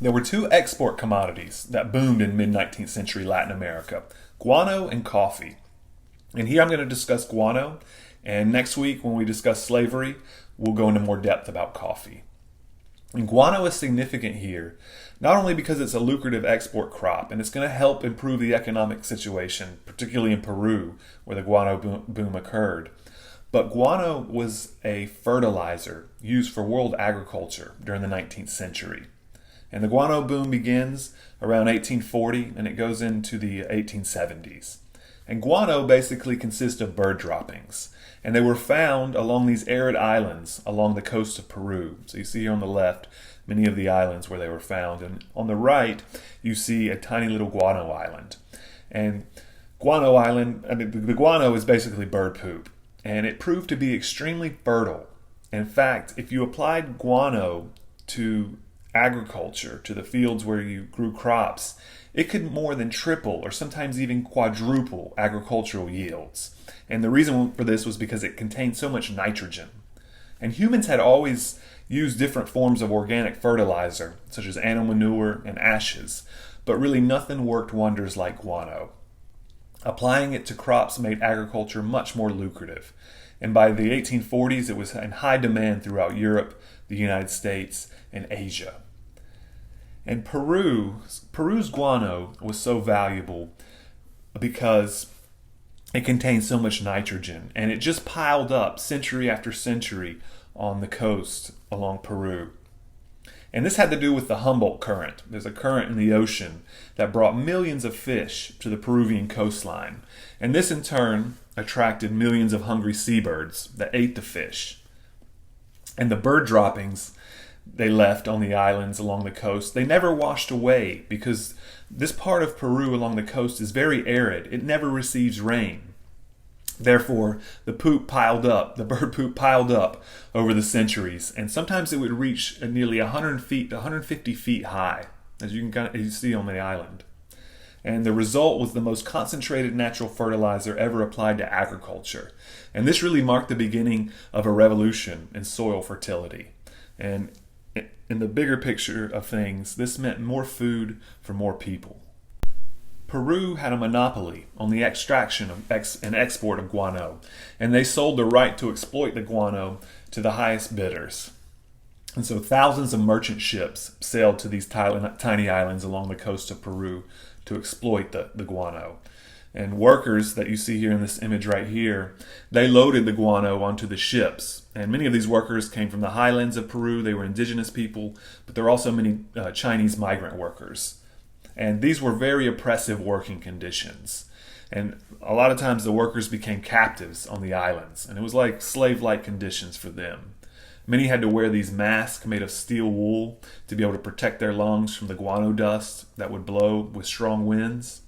There were two export commodities that boomed in mid-19th century Latin America: guano and coffee. And here I'm going to discuss guano, and next week when we discuss slavery, we'll go into more depth about coffee. And guano is significant here, not only because it's a lucrative export crop, and it's going to help improve the economic situation, particularly in Peru, where the guano boom occurred, but guano was a fertilizer used for world agriculture during the 19th century. And the guano boom begins around 1840 and it goes into the 1870s. And guano basically consists of bird droppings. And they were found along these arid islands along the coast of Peru. So you see here on the left many of the islands where they were found. And on the right, you see a tiny little guano island. And guano island, the guano is basically bird poop. And it proved to be extremely fertile. In fact, if you applied guano to agriculture, to the fields where you grew crops, it could more than triple or sometimes even quadruple agricultural yields. And the reason for this was because it contained so much nitrogen. And humans had always used different forms of organic fertilizer, such as animal manure and ashes, but really nothing worked wonders like guano. Applying it to crops made agriculture much more lucrative. And by the 1840s, it was in high demand throughout Europe, the United States, and Asia. And Peru's guano was so valuable because it contained so much nitrogen, and it just piled up century after century on the coast along Peru. And this had to do with the Humboldt Current. There's a current in the ocean that brought millions of fish to the Peruvian coastline. And this in turn attracted millions of hungry seabirds that ate the fish. And the bird droppings they left on the islands along the coast, they never washed away because this part of Peru along the coast is very arid. It never receives rain. Therefore, the bird poop piled up over the centuries, and sometimes it would reach nearly 150 feet high, as you can see on the island. And the result was the most concentrated natural fertilizer ever applied to agriculture. And this really marked the beginning of a revolution in soil fertility. And in the bigger picture of things, this meant more food for more people. Peru had a monopoly on the extraction and export of guano, and they sold the right to exploit the guano to the highest bidders. And so thousands of merchant ships sailed to these tiny islands along the coast of Peru to exploit the guano. And workers that you see here in this image right here, they loaded the guano onto the ships. And many of these workers came from the highlands of Peru. They were indigenous people, but there were also many Chinese migrant workers. And these were very oppressive working conditions. And a lot of times the workers became captives on the islands. And it was like slave-like conditions for them. Many had to wear these masks made of steel wool to be able to protect their lungs from the guano dust that would blow with strong winds.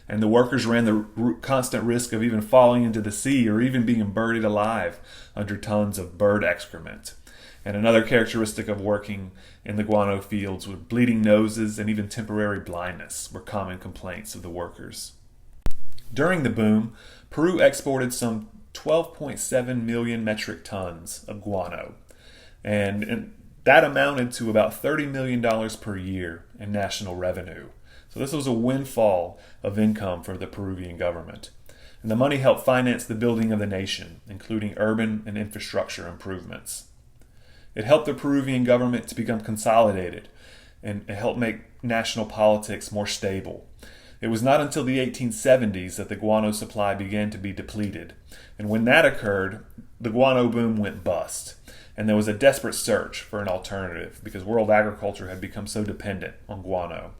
And the workers ran the constant risk of even falling into the sea or even being buried alive under tons of bird excrement. And another characteristic of working in the guano fields was bleeding noses and even temporary blindness were common complaints of the workers. During the boom, Peru exported some 12.7 million metric tons of guano. And that amounted to about $30 million per year in national revenue. So this was a windfall of income for the Peruvian government. And the money helped finance the building of the nation, including urban and infrastructure improvements. It helped the Peruvian government to become consolidated, and it helped make national politics more stable. It was not until the 1870s that the guano supply began to be depleted. And when that occurred, the guano boom went bust. And there was a desperate search for an alternative because world agriculture had become so dependent on guano.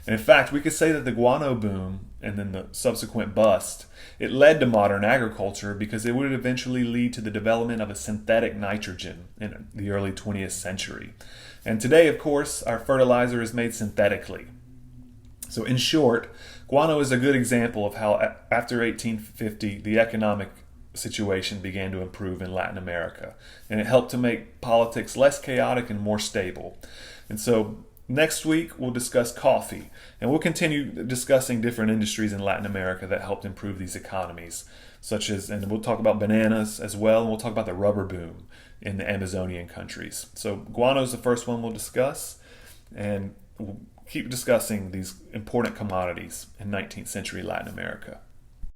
And in fact, we could say that the guano boom and then the subsequent bust, it led to modern agriculture because it would eventually lead to the development of a synthetic nitrogen in the early 20th century. And today, of course, our fertilizer is made synthetically. So in short, guano is a good example of how after 1850, the economic situation began to improve in Latin America. And it helped to make politics less chaotic and more stable. And so next week, we'll discuss coffee, and we'll continue discussing different industries in Latin America that helped improve these economies, and we'll talk about bananas as well, and we'll talk about the rubber boom in the Amazonian countries. So guano is the first one we'll discuss, and we'll keep discussing these important commodities in 19th century Latin America.